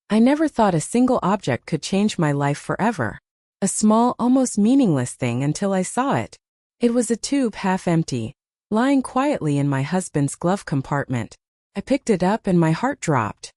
I never thought a single object could change my life forever. A small, almost meaningless thing until I saw it. It was a tube half empty, lying quietly in my husband's glove compartment. I picked it up and my heart dropped.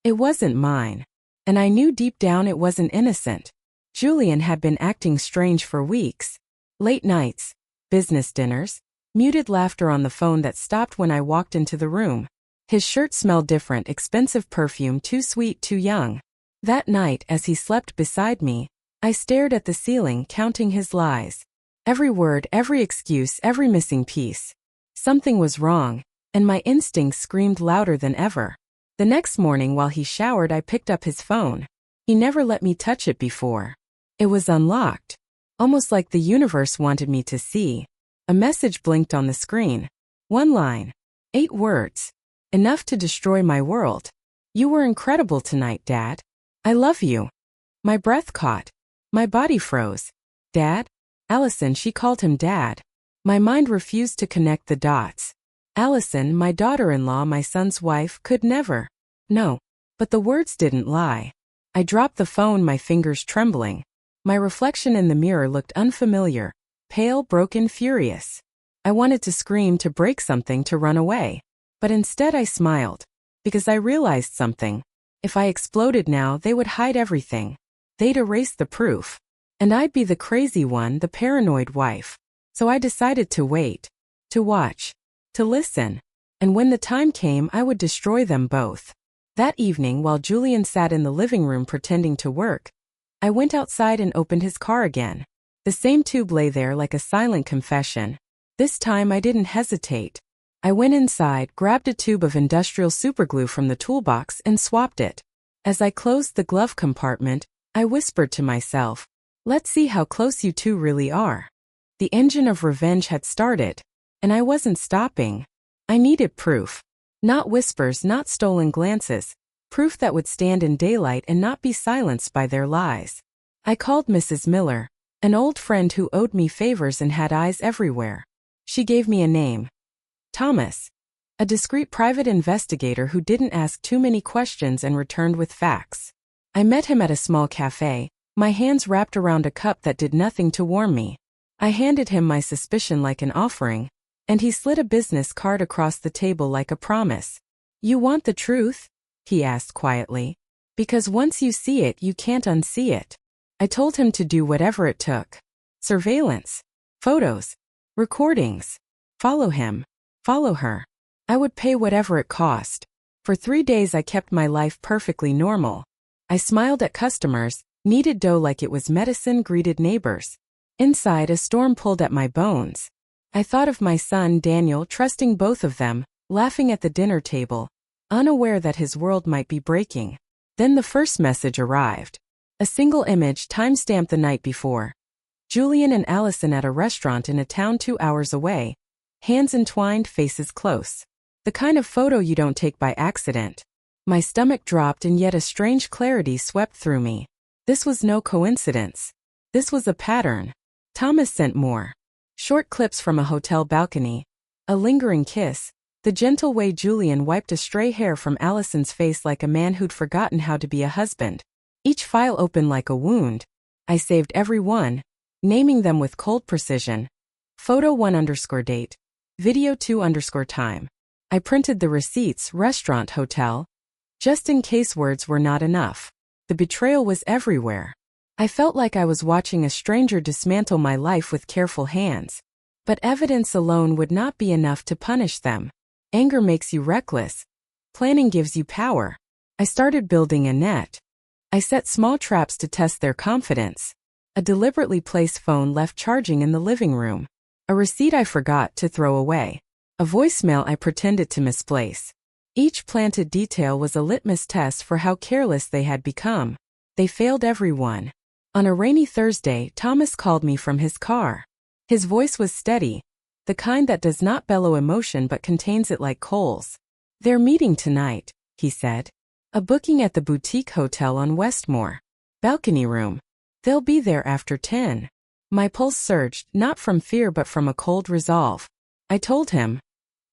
It wasn't mine. And I knew deep down it wasn't innocent. Julian had been acting strange for weeks. Late nights, business dinners, muted laughter on the phone that stopped when I walked into the room. His shirt smelled different, expensive perfume, too sweet, too young. That night, as he slept beside me, I stared at the ceiling, counting his lies. Every word, every excuse, every missing piece. Something was wrong, and my instincts screamed louder than ever. The next morning while he showered, I picked up his phone. He never let me touch it before. It was unlocked. Almost like the universe wanted me to see. A message blinked on the screen. One line. 8 words. Enough to destroy my world. You were incredible tonight, Dad. I love you. My breath caught. My body froze. Dad? Allison, she called him Dad. My mind refused to connect the dots. Allison, my daughter-in-law, my son's wife, could never. No. But the words didn't lie. I dropped the phone, my fingers trembling. My reflection in the mirror looked unfamiliar. Pale, broken, furious. I wanted to scream, to break something, to run away. But instead I smiled. Because I realized something. If I exploded now, they would hide everything. They'd erase the proof. And I'd be the crazy one, the paranoid wife. So I decided to wait. To watch. To listen. And when the time came, I would destroy them both. That evening, while Julian sat in the living room pretending to work, I went outside and opened his car again. The same tube lay there like a silent confession. This time I didn't hesitate. I went inside, grabbed a tube of industrial superglue from the toolbox and swapped it. As I closed the glove compartment, I whispered to myself, "Let's see how close you two really are." The engine of revenge had started, and I wasn't stopping. I needed proof. Not whispers, not stolen glances. Proof that would stand in daylight and not be silenced by their lies. I called Mrs. Miller, an old friend who owed me favors and had eyes everywhere. She gave me a name. Thomas. A discreet private investigator who didn't ask too many questions and returned with facts. I met him at a small cafe, my hands wrapped around a cup that did nothing to warm me. I handed him my suspicion like an offering, and he slid a business card across the table like a promise. "You want the truth?" he asked quietly. "Because once you see it, you can't unsee it." I told him to do whatever it took. Surveillance. Photos. Recordings. Follow him. Follow her. I would pay whatever it cost. For 3 days I kept my life perfectly normal. I smiled at customers, kneaded dough like it was medicine, greeted neighbors. Inside, a storm pulled at my bones. I thought of my son, Daniel, trusting both of them, laughing at the dinner table, unaware that his world might be breaking. Then the first message arrived. A single image, time-stamped the night before. Julian and Allison at a restaurant in a town 2 hours away. Hands entwined, faces close. The kind of photo you don't take by accident. My stomach dropped and yet a strange clarity swept through me. This was no coincidence. This was a pattern. Thomas sent more. Short clips from a hotel balcony. A lingering kiss. The gentle way Julian wiped a stray hair from Allison's face like a man who'd forgotten how to be a husband. Each file open like a wound. I saved every one, naming them with cold precision. Photo 1_date. Video 2_time. I printed the receipts, restaurant, hotel. Just in case words were not enough. The betrayal was everywhere. I felt like I was watching a stranger dismantle my life with careful hands. But evidence alone would not be enough to punish them. Anger makes you reckless. Planning gives you power. I started building a net. I set small traps to test their confidence. A deliberately placed phone left charging in the living room. A receipt I forgot to throw away. A voicemail I pretended to misplace. Each planted detail was a litmus test for how careless they had become. They failed everyone. On a rainy Thursday, Thomas called me from his car. His voice was steady, the kind that does not bellow emotion but contains it like coals. "They're meeting tonight," he said. "A booking at the boutique hotel on Westmore. Balcony room. They'll be there after 10. My pulse surged, not from fear but from a cold resolve. I told him,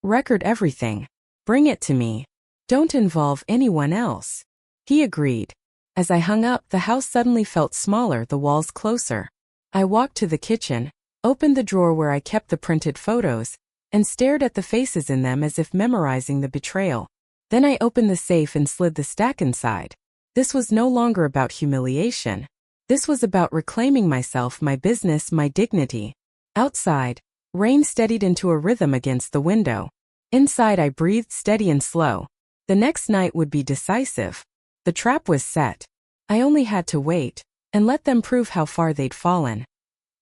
"Record everything. Bring it to me. Don't involve anyone else." He agreed. As I hung up, the house suddenly felt smaller, the walls closer. I walked to the kitchen, opened the drawer where I kept the printed photos, and stared at the faces in them as if memorizing the betrayal. Then I opened the safe and slid the stack inside. This was no longer about humiliation. This was about reclaiming myself, my business, my dignity. Outside, rain steadied into a rhythm against the window. Inside, I breathed steady and slow. The next night would be decisive. The trap was set. I only had to wait, and let them prove how far they'd fallen.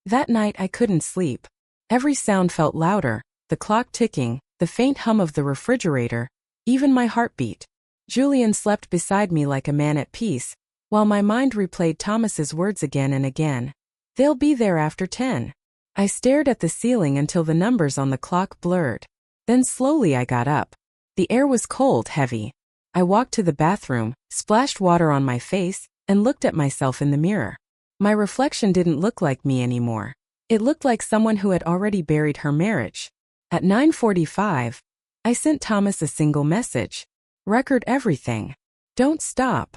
That night I couldn't sleep. Every sound felt louder, the clock ticking, the faint hum of the refrigerator, even my heartbeat. Julian slept beside me like a man at peace, while my mind replayed Thomas's words again and again. They'll be there after 10. I stared at the ceiling until the numbers on the clock blurred. Then slowly I got up. The air was cold, heavy. I walked to the bathroom, splashed water on my face, and looked at myself in the mirror. My reflection didn't look like me anymore. It looked like someone who had already buried her marriage. At 9:45, I sent Thomas a single message. Record everything. Don't stop.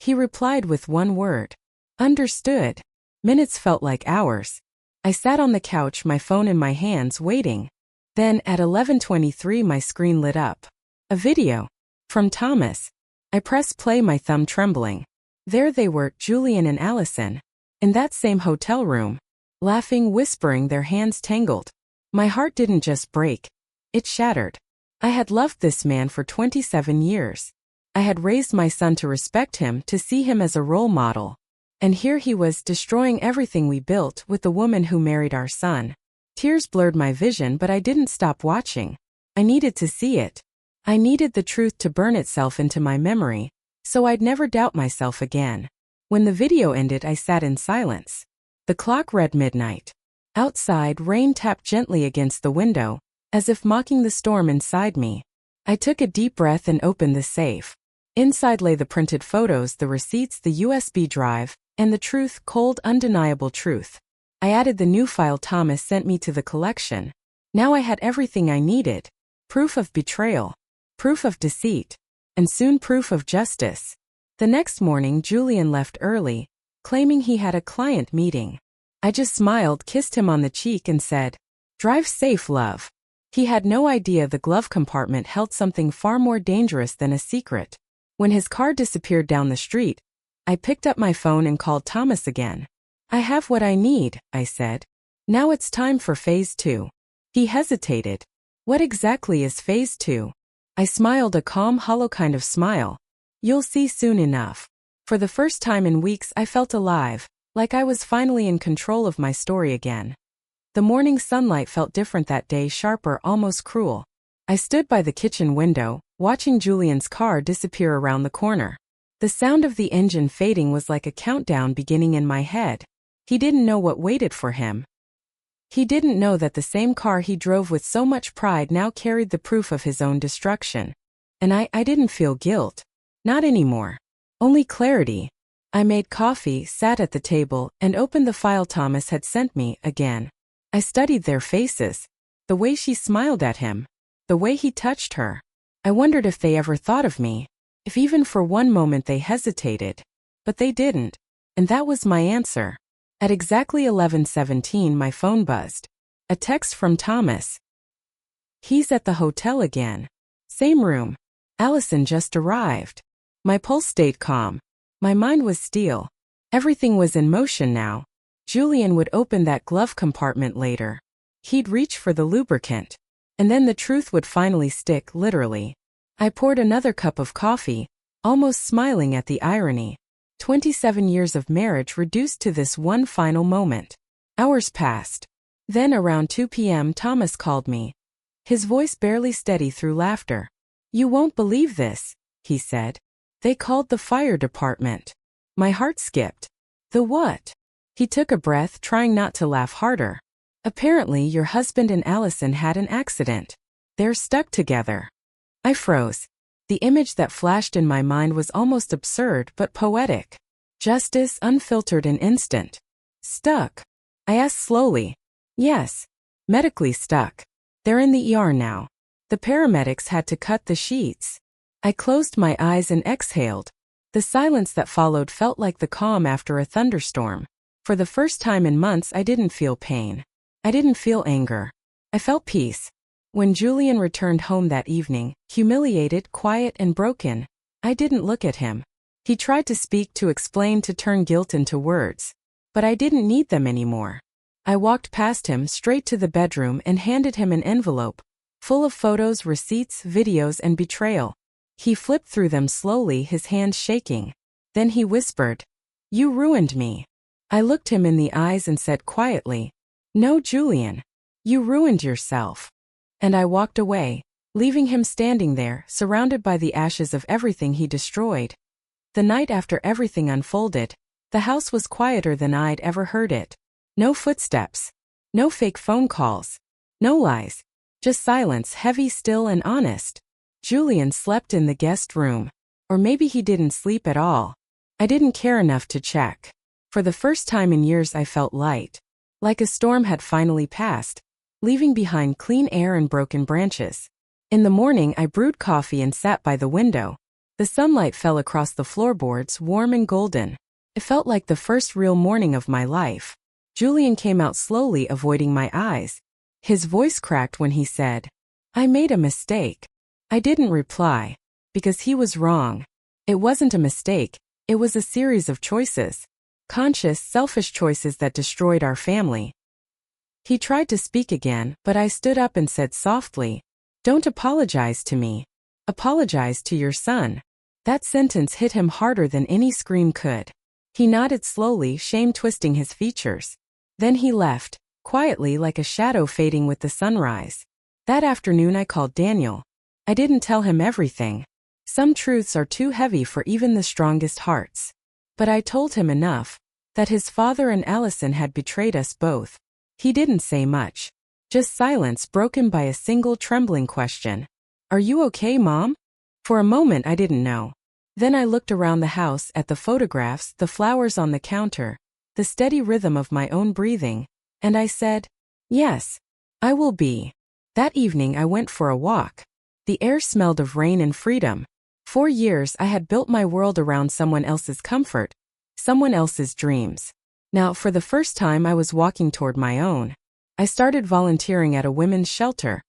He replied with one word. Understood. Minutes felt like hours. I sat on the couch, my phone in my hands, waiting. Then, at 11:23, my screen lit up. A video. From Thomas. I pressed play, my thumb trembling. There they were, Julian and Allison. In that same hotel room. Laughing, whispering, their hands tangled. My heart didn't just break. It shattered. I had loved this man for 27 years. I had raised my son to respect him, to see him as a role model. And here he was, destroying everything we built with the woman who married our son. Tears blurred my vision, but I didn't stop watching. I needed to see it. I needed the truth to burn itself into my memory, so I'd never doubt myself again. When the video ended, I sat in silence. The clock read midnight. Outside, rain tapped gently against the window, as if mocking the storm inside me. I took a deep breath and opened the safe. Inside lay the printed photos, the receipts, the USB drive, and the truth, cold, undeniable truth. I added the new file Thomas sent me to the collection. Now I had everything I needed. Proof of betrayal. Proof of deceit. And soon proof of justice. The next morning Julian left early, claiming he had a client meeting. I just smiled, kissed him on the cheek and said, "Drive safe, love." He had no idea the glove compartment held something far more dangerous than a secret. When his car disappeared down the street, I picked up my phone and called Thomas again. "I have what I need," I said. "Now it's time for phase 2. He hesitated. "What exactly is phase 2? I smiled, a calm, hollow kind of smile. "You'll see soon enough." For the first time in weeks I felt alive, like I was finally in control of my story again. The morning sunlight felt different that day, sharper, almost cruel. I stood by the kitchen window, watching Julian's car disappear around the corner. The sound of the engine fading was like a countdown beginning in my head. He didn't know what waited for him. He didn't know that the same car he drove with so much pride now carried the proof of his own destruction. And I didn't feel guilt. Not anymore. Only clarity. I made coffee, sat at the table, and opened the file Thomas had sent me again. I studied their faces. The way she smiled at him. The way he touched her. I wondered if they ever thought of me. If even for one moment they hesitated. But they didn't. And that was my answer. At exactly 11:17 my phone buzzed. A text from Thomas. "He's at the hotel again. Same room. Allison just arrived." My pulse stayed calm. My mind was steel. Everything was in motion now. Julian would open that glove compartment later. He'd reach for the lubricant. And then the truth would finally stick, literally. I poured another cup of coffee, almost smiling at the irony. 27 years of marriage reduced to this one final moment. Hours passed. Then around 2 p.m. Thomas called me. His voice barely steady through laughter. "You won't believe this," he said. "They called the fire department." My heart skipped. "The what?" He took a breath, trying not to laugh harder. "Apparently your husband and Allison had an accident. They're stuck together." I froze. The image that flashed in my mind was almost absurd but poetic. Justice, unfiltered and instant. Stuck? I asked slowly. "Yes. Medically stuck. They're in the ER now. The paramedics had to cut the sheets." I closed my eyes and exhaled. The silence that followed felt like the calm after a thunderstorm. For the first time in months, I didn't feel pain. I didn't feel anger. I felt peace. When Julian returned home that evening, humiliated, quiet, and broken, I didn't look at him. He tried to speak, to explain, to turn guilt into words. But I didn't need them anymore. I walked past him, straight to the bedroom, and handed him an envelope, full of photos, receipts, videos, and betrayal. He flipped through them slowly, his hands shaking. Then he whispered, "You ruined me." I looked him in the eyes and said quietly, "No, Julian. You ruined yourself." And I walked away, leaving him standing there, surrounded by the ashes of everything he destroyed. The night after everything unfolded, the house was quieter than I'd ever heard it. No footsteps. No fake phone calls. No lies. Just silence, heavy, still, and honest. Julian slept in the guest room. Or maybe he didn't sleep at all. I didn't care enough to check. For the first time in years, I felt light. Like a storm had finally passed, leaving behind clean air and broken branches. In the morning, I brewed coffee and sat by the window. The sunlight fell across the floorboards, warm and golden. It felt like the first real morning of my life. Julian came out slowly, avoiding my eyes. His voice cracked when he said, "I made a mistake." I didn't reply, because he was wrong. It wasn't a mistake, it was a series of choices. Conscious, selfish choices that destroyed our family. He tried to speak again, but I stood up and said softly, "Don't apologize to me. Apologize to your son." That sentence hit him harder than any scream could. He nodded slowly, shame twisting his features. Then he left, quietly, like a shadow fading with the sunrise. That afternoon I called Daniel. I didn't tell him everything. Some truths are too heavy for even the strongest hearts. But I told him enough, that his father and Allison had betrayed us both. He didn't say much. Just silence broken by a single trembling question. "Are you okay, Mom?" For a moment I didn't know. Then I looked around the house, at the photographs, the flowers on the counter, the steady rhythm of my own breathing, and I said, "Yes, I will be." That evening I went for a walk. The air smelled of rain and freedom. For years I had built my world around someone else's comfort, someone else's dreams. Now, for the first time, I was walking toward my own. I started volunteering at a women's shelter,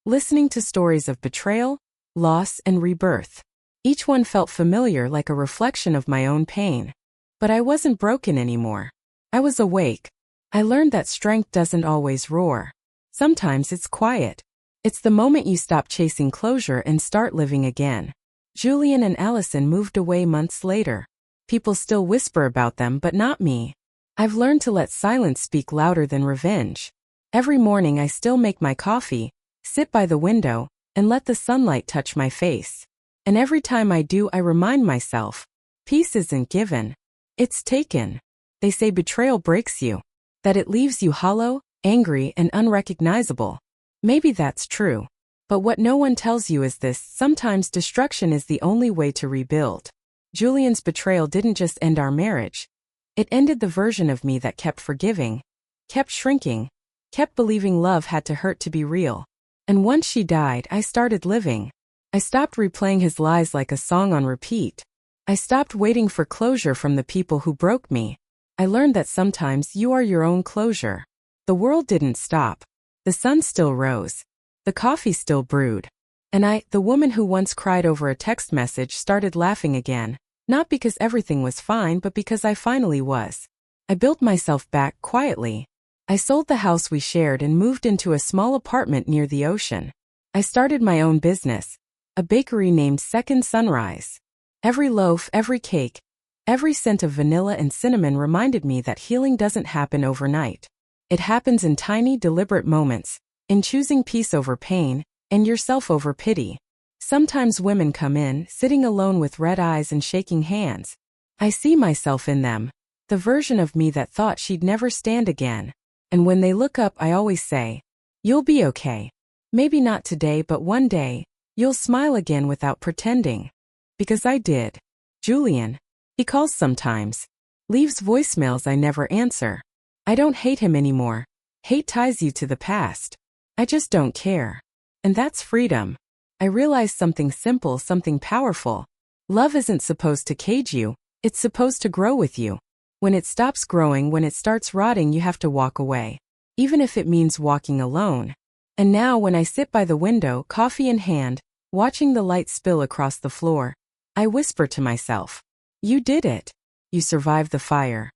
listening to stories of betrayal, loss, and rebirth. Each one felt familiar, like a reflection of my own pain. But I wasn't broken anymore. I was awake. I learned that strength doesn't always roar. Sometimes it's quiet. It's the moment you stop chasing closure and start living again. Julian and Allison moved away months later. People still whisper about them, but not me. I've learned to let silence speak louder than revenge. Every morning I still make my coffee, sit by the window, and let the sunlight touch my face. And every time I do, I remind myself, peace isn't given. It's taken. They say betrayal breaks you, that it leaves you hollow, angry, and unrecognizable. Maybe that's true. But what no one tells you is this: sometimes destruction is the only way to rebuild. Julian's betrayal didn't just end our marriage. It ended the version of me that kept forgiving, kept shrinking, kept believing love had to hurt to be real. And once she died, I started living. I stopped replaying his lies like a song on repeat. I stopped waiting for closure from the people who broke me. I learned that sometimes you are your own closure. The world didn't stop. The sun still rose. The coffee still brewed. And I, the woman who once cried over a text message, started laughing again. Not because everything was fine, but because I finally was. I built myself back quietly. I sold the house we shared and moved into a small apartment near the ocean. I started my own business, a bakery named Second Sunrise. Every loaf, every cake, every scent of vanilla and cinnamon reminded me that healing doesn't happen overnight. It happens in tiny, deliberate moments, in choosing peace over pain, and yourself over pity. Sometimes women come in, sitting alone with red eyes and shaking hands. I see myself in them, the version of me that thought she'd never stand again. And when they look up, I always say, "You'll be okay. Maybe not today, but one day, you'll smile again without pretending." Because I did. Julian, he calls sometimes, leaves voicemails I never answer. I don't hate him anymore. Hate ties you to the past. I just don't care. And that's freedom. I realized something simple, something powerful. Love isn't supposed to cage you, it's supposed to grow with you. When it stops growing, when it starts rotting, you have to walk away. Even if it means walking alone. And now when I sit by the window, coffee in hand, watching the light spill across the floor, I whisper to myself, you did it. You survived the fire.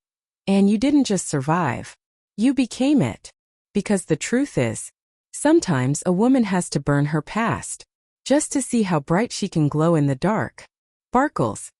And you didn't just survive. You became it. Because the truth is, sometimes a woman has to burn her past, just to see how bright she can glow in the dark. Sparkles.